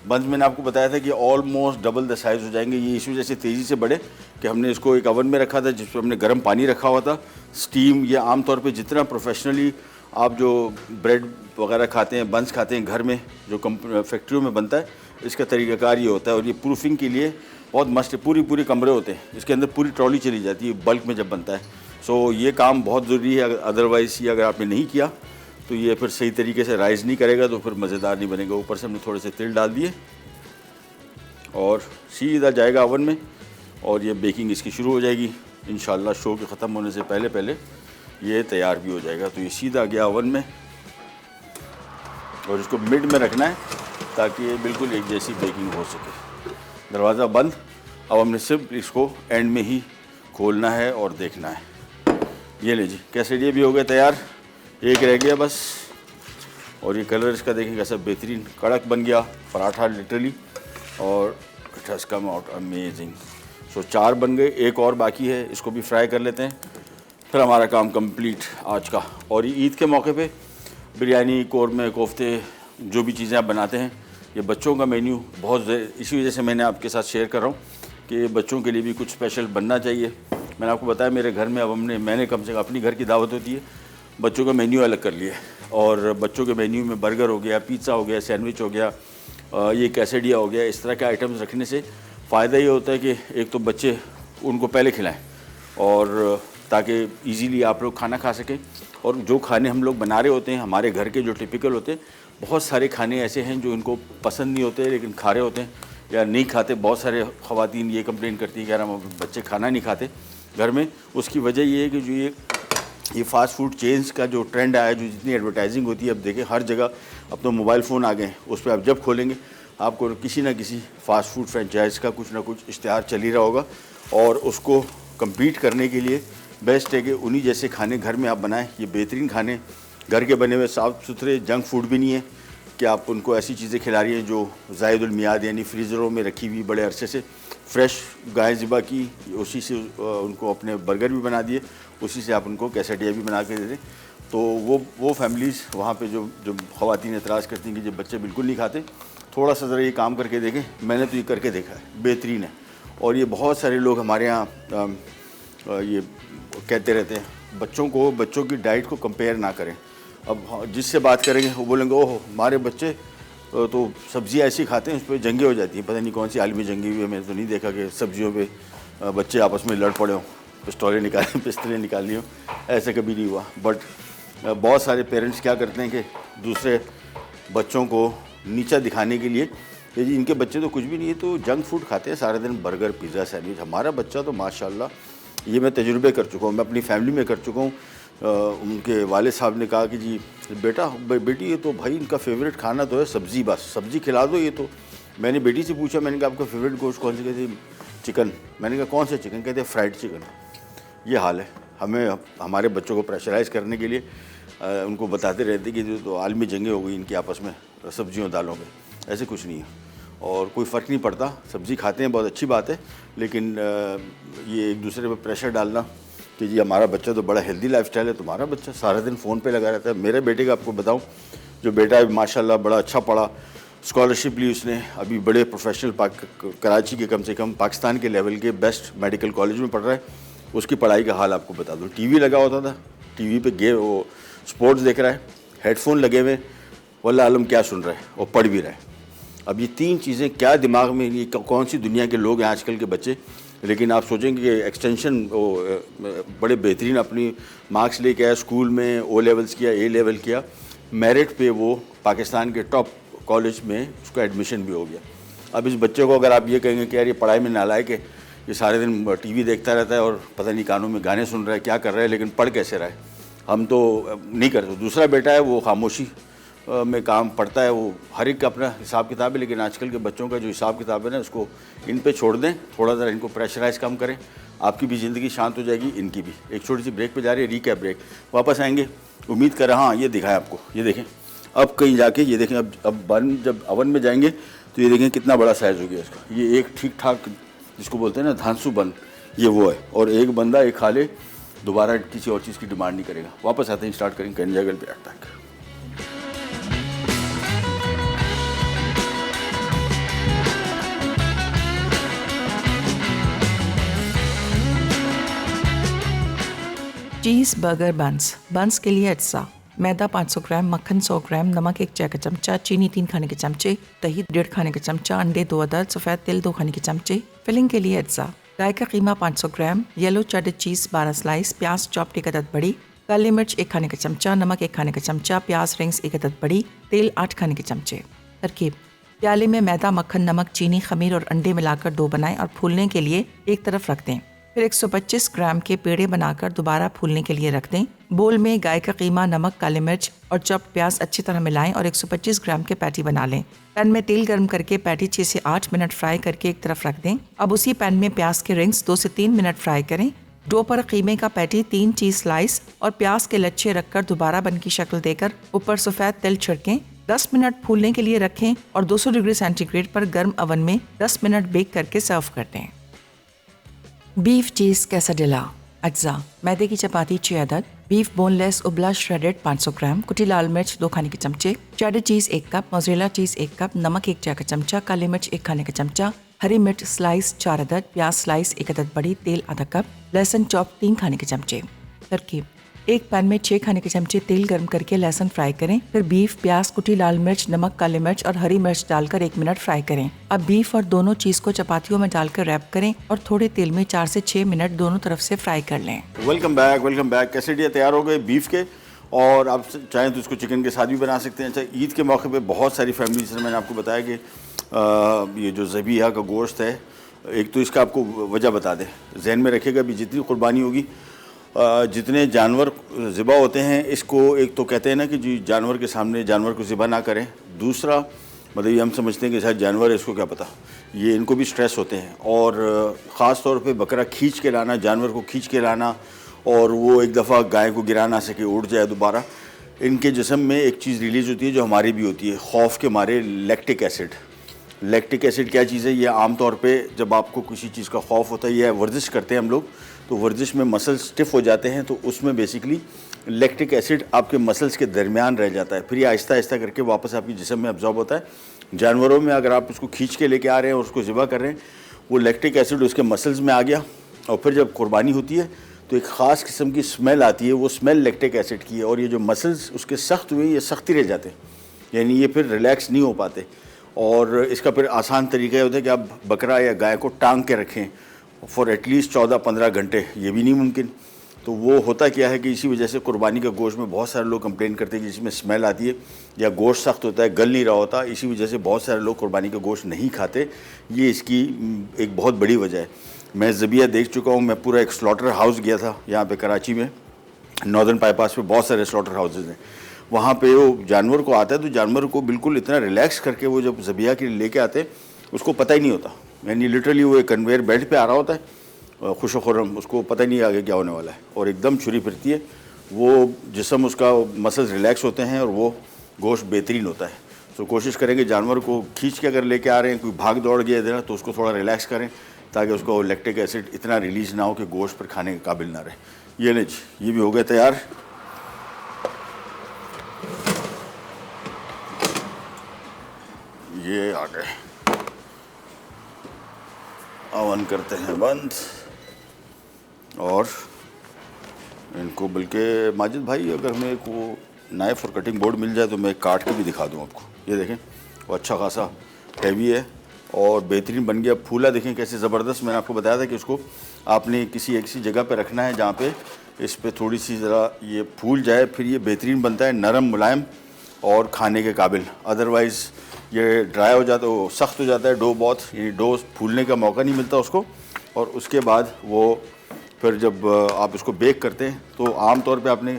बंस मैंने आपको बताया था कि ऑलमोस्ट डबल द साइज़ हो जाएंगे। ये इस वजह से तेज़ी से बढ़े कि हमने इसको एक ओवन में रखा था जिस पर हमने गर्म पानी रखा हुआ था। स्टीम ये आमतौर पे जितना प्रोफेशनली आप जो ब्रेड वगैरह खाते हैं, बंस खाते हैं घर में जो फैक्ट्रियों में बनता है, इसका तरीक़ाकार ये होता है। और ये प्रूफिंग के लिए बहुत मस्त है। पूरी कमरे होते हैं, इसके अंदर पूरी ट्रॉली चली जाती है बल्क में जब बनता है। सो ये काम बहुत ज़रूरी है, अदरवाइज़ ये अगर आपने नहीं किया तो ये फिर सही तरीके से राइज़ नहीं करेगा, तो फिर मज़ेदार नहीं बनेगा। ऊपर से हमने थोड़े से तिल डाल दिए और सीधा जाएगा ओवन में और ये बेकिंग इसकी शुरू हो जाएगी। इंशाल्लाह शो के ख़त्म होने से पहले ये तैयार भी हो जाएगा। तो ये सीधा गया ओवन में और इसको मिड में रखना है ताकि ये बिल्कुल एक जैसी बेकिंग हो सके। दरवाज़ा बंद। अब हमने सिर्फ इसको एंड में ही खोलना है और देखना है। ये ले जी, कैसेडिया भी हो गए तैयार, एक रह गया बस। और ये कलर इसका देखें कैसा बेहतरीन कड़क बन गया पराठा लिटरली, और it has come out amazing. So 4 बन गए, एक और बाकी है, इसको भी फ्राई कर लेते हैं, फिर हमारा काम कंप्लीट आज का। और ये ईद के मौके पे बिरयानी, कोरमे, कोफ्ते, जो भी चीज़ें आप बनाते हैं, ये बच्चों का मेन्यू बहुत, इसी वजह से मैंने आपके साथ शेयर कर रहा हूँ कि बच्चों के लिए भी कुछ स्पेशल बनना चाहिए। मैंने आपको बताया मेरे घर में अब मैंने कम से कम अपनी घर की दावत होती है, बच्चों का मेन्यू अलग कर लिया है। और बच्चों के मेन्यू में बर्गर हो गया, पिज़्ज़ा हो गया, सैंडविच हो गया, ये कैसेडिया हो गया, इस तरह के आइटम्स रखने से फ़ायदा ये होता है कि एक तो बच्चे उनको पहले खिलाएं और ताकि इजीली आप लोग खाना खा सकें। और जो खाने हम लोग बना रहे होते हैं हमारे घर के जो टिपिकल होते हैं, बहुत सारे खाने ऐसे हैं जो इनको पसंद नहीं होते लेकिन खा रहे होते हैं या नहीं खाते। बहुत सारे ख़वातीन ये कंप्लेन करती हैं कि यार हम बच्चे खाना नहीं खाते घर में। उसकी वजह ये है कि जो ये फास्ट फूड चेन्स का जो ट्रेंड आया है, जो जितनी एडवर्टाइजिंग होती है, अब देखें हर जगह अब तो मोबाइल फ़ोन आ गए हैं, उस पर आप जब खोलेंगे आपको किसी ना किसी फ़ास्ट फूड फ्रेंचाइज़ का कुछ ना कुछ इश्तिहार चल ही रहा होगा। और उसको कम्पीट करने के लिए बेस्ट है कि उन्हीं जैसे खाने घर में आप बनाएं। ये बेहतरीन खाने घर के बने हुए साफ़ सुथरे, जंक फूड भी नहीं है कि आप उनको ऐसी चीज़ें खिला रही हैं जो ज़ायदुल मियाद यानी फ्रीज़रों में रखी हुई बड़े अरसे से फ्रेश गाय ज़िबा की, उसी से उनको अपने बर्गर भी बना दिए, उसी से आप उनको कैसेडिया भी बना के दे दें। तो वो फैमिलीज़ वहाँ पे जो ख़वातीन एतराज़ करती हैं कि जो बच्चे बिल्कुल नहीं खाते, थोड़ा सा ज़रा ये काम करके देखें। मैंने तो ये करके देखा है, बेहतरीन है। और ये बहुत सारे लोग हमारे यहाँ ये कहते रहते हैं बच्चों की डाइट को कंपेयर ना करें। अब जिससे बात करेंगे वो बोलेंगे ओह हमारे बच्चे तो सब्ज़ियाँ ऐसी खाते हैं उस पर जंगें हो जाती हैं। पता नहीं कौन सी आलमी जंगी हुई है, मैंने तो नहीं देखा कि सब्जियों पे बच्चे आपस में लड़ पड़े हों, पिस्तौलें निकाली हों, ऐसे कभी नहीं हुआ। बट बहुत सारे पेरेंट्स क्या करते हैं कि दूसरे बच्चों को नीचा दिखाने के लिए कि जी इनके बच्चे तो कुछ भी नहीं है, तो जंक फूड खाते हैं सारे दिन, बर्गर, पिज़्ज़ा, सैंडविच। हमारा बच्चा तो माशाल्लाह, ये मैं तजुर्बे कर चुका हूँ, मैं अपनी फैमिली में कर चुका हूँ। उनके वाले साहब ने कहा कि जी बेटी ये तो भाई इनका फेवरेट खाना तो है सब्ज़ी, बस सब्ज़ी खिला दो। ये तो मैंने बेटी से पूछा, मैंने कहा आपका फेवरेट गोश्त कौन सी? कहती चिकन। मैंने कहा कौन सा चिकन? कहते फ्राइड चिकन। ये हाल है। हमें हमारे बच्चों को प्रेशराइज़ करने के लिए उनको बताते रहते कि जो तो आलमी जंगें हो गई इनकी आपस में सब्जियों दालों में, ऐसे कुछ नहीं है और कोई फ़र्क नहीं पड़ता। सब्ज़ी खाते हैं, बहुत अच्छी बात है, लेकिन ये एक दूसरे पर प्रेशर डालना कि जी हमारा बच्चा तो बड़ा हेल्दी लाइफस्टाइल है, तुम्हारा बच्चा सारा दिन फ़ोन पे लगा रहता है। मेरे बेटे का आपको बताऊं, जो बेटा है माशाल्लाह बड़ा अच्छा पढ़ा, स्कॉलरशिप ली उसने, अभी बड़े प्रोफेशनल कराची के कम से कम पाकिस्तान के लेवल के बेस्ट मेडिकल कॉलेज में पढ़ रहा है। उसकी पढ़ाई का हाल आपको बता दूँ, टीवी लगा होता था, टीवी पे वो स्पोर्ट्स देख रहा है, हेडफोन लगे हुए, वल्लाह आलम क्या सुन रहा है और पढ़ भी रहा है। अब ये 3 चीज़ें क्या दिमाग में, ये कौन सी दुनिया के लोग हैं आजकल के बच्चे लेकिन आप सोचेंगे कि एक्सटेंशन बड़े बेहतरीन अपनी मार्क्स लेके आया, स्कूल में ओ लेवल्स किया, ए लेवल किया, मेरिट पे वो पाकिस्तान के टॉप कॉलेज में उसका एडमिशन भी हो गया। अब इस बच्चे को अगर आप ये कहेंगे कि यार ये पढ़ाई में नालायक है, ये सारे दिन टीवी देखता रहता है और पता नहीं कानों में गाने सुन रहा है, क्या कर रहा है, लेकिन पढ़ कैसे रहा है, हम तो नहीं करते। दूसरा बेटा है वो खामोशी में काम पड़ता है, वो हर एक का अपना हिसाब किताब है, लेकिन आजकल के बच्चों का जो हिसाब किताब है ना, उसको इन पे छोड़ दें, थोड़ा सा इनको प्रेशराइज कम करें, आपकी भी ज़िंदगी शांत हो जाएगी, इनकी भी। एक छोटी सी ब्रेक पे जा रही है, रीकैप ब्रेक, वापस आएंगे। उम्मीद कर रहा, हाँ ये दिखाएं आपको, ये देखें अब कहीं जाके, ये देखें अब बन जब अवन में जाएंगे तो ये देखें कितना बड़ा साइज़ हो गया इसका। ये एक ठीक ठाक जिसको बोलते हैं ना धांसू बन, ये वो है। और एक बंदा एक खा ले, दोबारा किसी और चीज़ की डिमांड नहीं करेगा। वापस आते हैं, स्टार्ट करेंगे कंजागल पे तक। चीज़ बर्गर बंस के लिए अज्जा: मैदा 500 ग्राम, मक्खन 100 ग्राम, नमक 1 चाय का चमचा, चीनी 3 खाने के चमचे, दही 1.5 खाने का चमचा, अंडे 2 अदद, सफ़ेद तिल 2 खाने के चमचे। फिलिंग के लिए अज्जा: गाय का कीमा 500 ग्राम, येलो चेडर चीज़ 12 स्लाइस, प्याज चॉप्ड 1 अदद बड़ी, काली मिर्च 1 खाने का चमचा, नमक 1 खाने का चमचा, प्याज रिंग्स 1 अदद बड़ी, तेल 8 खाने के चमचे। तरकीब: प्याले में मैदा, मक्खन, नमक, चीनी, खमीर और अंडे मिलाकर डो बनाएं और फूलने के लिए एक तरफ रख दें। फिर 125 ग्राम के पेड़े बनाकर दोबारा फूलने के लिए रख दें। बोल में गाय का कीमा, नमक, काली मिर्च और चॉप्ड प्याज अच्छी तरह मिलाएं और 125 ग्राम के पैटी बना लें। पैन में तेल गर्म करके पैटी 6 से 8 मिनट फ्राई करके एक तरफ रख दें। अब उसी पैन में प्याज के रिंग्स 2 से 3 मिनट फ्राई करें। डो पर कीमे का पैटी, 3 चीज स्लाइस और प्याज के लच्छे रखकर दोबारा बन की शक्ल देकर ऊपर सफ़ेद तिल छिड़कें। 10 मिनट फूलने के लिए रखें और 200 डिग्री सेंटीग्रेड पर गर्म ओवन में 10 मिनट बेक करके सर्व कर दें। बीफ चीज़ कैसाडिला अज्जा: मैदे की चपाती 6 अदद, बीफ बोनलेस उबला श्रेडेड 500 ग्राम, कुटी लाल मिर्च 2 खाने के चमचे, चेडर चीज़ 1 कप, मोज़रेला चीज़ 1 कप, नमक 1 चाय का चमचा, काली मिर्च 1 खाने का चमचा, हरी मिर्च स्लाइस 4 अदद, प्याज स्लाइस 1 अदद बड़ी, तेल आधा कप, लहसुन चॉप 3 खाने के चमचे। तरकीब: एक पैन में 6 खाने के चमचे तेल गर्म करके लहसुन फ्राई करें। फिर बीफ, प्याज, कुटी लाल मिर्च, नमक, काली मिर्च और हरी मिर्च डालकर 1 मिनट फ्राई करें। अब बीफ और दोनों चीज़ को चपातियों में डालकर रैप करें और थोड़े तेल में 4 से 6 मिनट दोनों तरफ से फ्राई कर लें। Welcome back. कैसेडिया तैयार हो गए बीफ के, और आप चाहें तो इसको चिकन के साथ भी बना सकते हैं। अच्छा, ईद के मौके पे बहुत सारी फैमिली, जैसे मैंने आपको बताया कि ये जो ज़बीहा का गोश्त है, एक तो इसका आपको वजह बता दें, जहन में रखिएगा भी जितनी कुर्बानी होगी, जितने जानवर ज़िबा होते हैं, इसको एक तो कहते हैं ना कि जी जानवर के सामने जानवर को ज़िबा ना करें। दूसरा मतलब ये हम समझते हैं कि शायद जानवर है, इसको क्या पता, ये इनको भी स्ट्रेस होते हैं। और ख़ास तौर पे बकरा खींच के लाना, जानवर को खींच के लाना, और वो एक दफ़ा गाय को गिरा ना सके, उड़ जाए दोबारा, इनके जिस्म में एक चीज़ रिलीज़ होती है जो हमारी भी होती है, खौफ के मारे, लैक्टिक एसिड। लैक्टिक एसिड क्या चीज़ है? ये आम तौर पे जब आपको किसी चीज़ का खौफ होता है या वर्जिश करते हैं हम लोग, तो वर्जिश में मसल्स स्टिफ हो जाते हैं, तो उसमें बेसिकली लैक्टिक एसिड आपके मसल्स के दरमियान रह जाता है, फिर ये आहिस्ता आहिस्ता करके वापस आपकी जिस्म में अब्जॉर्ब होता है। जानवरों में अगर आप उसको खींच के लेके आ रहे हैं और उसको ज़िबा कर रहे हैं, वो लैक्टिक एसिड उसके मसल्स में आ गया, और फिर जब कुर्बानी होती है तो एक ख़ास किस्म की स्मेल आती है, वो स्मेल लैक्टिक एसिड की है, और ये जो मसल्स उसके सख्त हुए, ये सख्ती रह जाते हैं, यानी ये फिर रिलैक्स नहीं हो पाते। और इसका फिर आसान तरीका होता है कि आप बकरा या गाय को टांग के रखें फॉर एटलीस्ट 14-15 घंटे, ये भी नहीं मुमकिन। तो वो होता क्या है कि इसी वजह से कुर्बानी का गोश्त में बहुत सारे लोग कंप्लेन करते हैं कि इसमें स्मेल आती है या गोश्त सख्त होता है, गल नहीं रहा होता, इसी वजह से बहुत सारे लोग कुर्बानी का गोश्त नहीं खाते। ये इसकी एक बहुत बड़ी वजह है। मैं ज़बीहा देख चुका हूँ, मैं पूरा एक स्लॉटर हाउस गया था यहाँ पे कराची में, नॉर्दर्न बाईपास पे बहुत सारे स्लॉटर हाउसेज हैं। वहाँ पे वो जानवर को आता है तो जानवर को बिल्कुल इतना रिलैक्स करके वो जब ज़बीहा के लिए लेके आते हैं, उसको पता ही नहीं होता, यानी लिटरली वो एक कन्वेयर बेल्ट पे आ रहा होता है खुश खुर्रम, उसको पता ही नहीं आगे क्या होने वाला है, और एकदम छुरी फिरती है, वो जिस्म उसका मसल्स रिलैक्स होते हैं और वो गोश्त बेहतरीन होता है। तो कोशिश करेंगे जानवर को खींच के अगर लेके आ रहे हैं, कोई भाग दौड़ गया देना, तो उसको थोड़ा रिलैक्स करें ताकि उसको लैक्टिक एसिड इतना रिलीज़ ना हो कि गोश्त पर खाने के काबिल ना रहे। ये ले जी, ये भी हो गया तैयार। ये आ गए, ओवन करते हैं बंद, और इनको बल्कि माजिद भाई अगर हमें एक वो नाइफ़ और कटिंग बोर्ड मिल जाए तो मैं काट के भी दिखा दूँ आपको। ये देखें, वो अच्छा खासा हैवी है, और बेहतरीन बन गया। फूला देखें कैसे ज़बरदस्त। मैंने आपको बताया था कि उसको आपने किसी एक सी जगह पे रखना है जहाँ पे इस पे थोड़ी सी ज़रा ये फूल जाए, फिर ये बेहतरीन बनता है, नरम मुलायम और खाने के काबिल। अदरवाइज़ ये ड्राई हो जाता है, सख्त हो जाता है डो बहुत, यानी डो फूलने का मौका नहीं मिलता उसको। और उसके बाद वो फिर जब आप इसको बेक करते हैं तो आम तौर पे आपने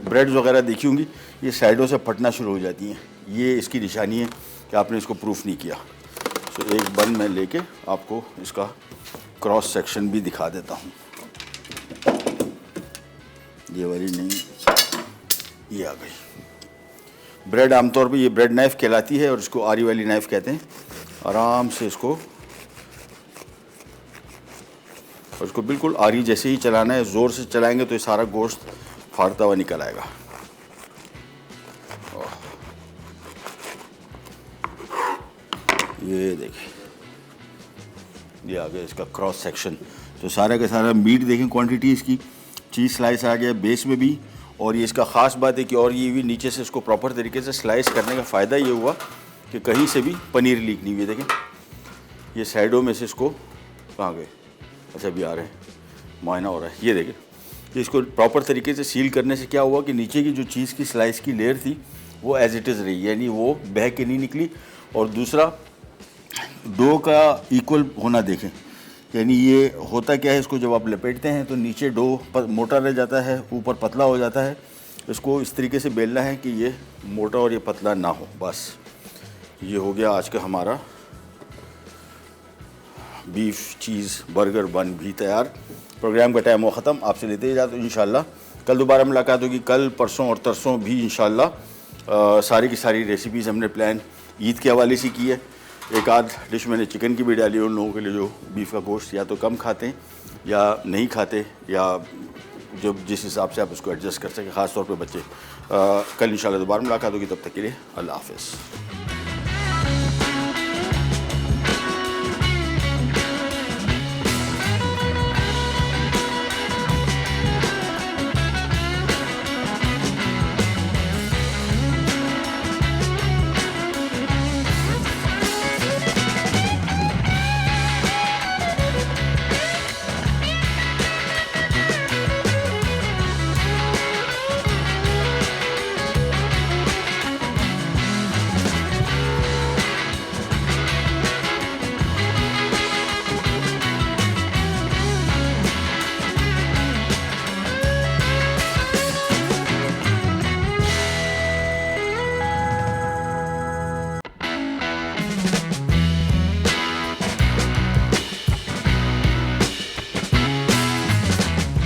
ब्रेड्स वगैरह देखी होंगी, ये साइडों से फटना शुरू हो जाती हैं। ये इसकी निशानी है कि आपने इसको प्रूफ नहीं किया। तो एक बन मैं लेके आपको इसका क्रॉस सेक्शन भी दिखा देता हूँ। ये वाली नहीं, ये आ गई ब्रेड। आमतौर पे ये ब्रेड नाइफ़ कहलाती है और इसको आरी वाली नाइफ़ कहते हैं। आराम से इसको बिल्कुल आरी जैसे ही चलाना है। ज़ोर से चलाएंगे तो ये सारा गोश्त फाड़ता हुआ निकल आएगा। ये देखिए, ये आ गया इसका क्रॉस सेक्शन। तो सारा का सारा मीट देखें, क्वांटिटी इसकी, चीज़ स्लाइस आ गया बेस में भी। और ये इसका ख़ास बात है कि और ये भी नीचे से इसको प्रॉपर तरीके से स्लाइस करने का फ़ायदा ये हुआ कि कहीं से भी पनीर लीक नहीं हुई। देखें ये साइडों में से इसको कहाँ गए, अच्छा भी आ रहे हैं, मुआयना हो रहा है। ये देखें कि इसको प्रॉपर तरीके से सील करने से क्या हुआ कि नीचे की जो चीज़ की स्लाइस की लेयर थी वो एज इट इज़ रही, यानी वो बह के नहीं निकली। और दूसरा डो का इक्वल होना देखें, यानी ये होता क्या है, इसको जब आप लपेटते हैं तो नीचे डो मोटा रह जाता है, ऊपर पतला हो जाता है। इसको इस तरीके से बेलना है कि ये मोटा और ये पतला ना हो। बस ये हो गया आज का हमारा बीफ चीज़ बर्गर बन भी तैयार। प्रोग्राम का टाइम हो ख़त्म, आपसे लेते ही जाते इंशाल्लाह। कल दोबारा मुलाकात होगी, कल परसों और तरसों भी इंशाल्लाह। सारी की सारी रेसिपीज़ हमने प्लान ईद के हवाले से की है। एक आध डिश मैंने चिकन की भी डाली उन लोगों के लिए जो बीफ का गोश्त या तो कम खाते हैं या नहीं खाते, या जब जिस हिसाब से आप उसको एडजस्ट कर सकें, ख़ास तौर पे बच्चे। कल इंशाल्लाह दोबारा मुलाकात होगी, तब तक के लिए अल्लाह हाफ़िज़।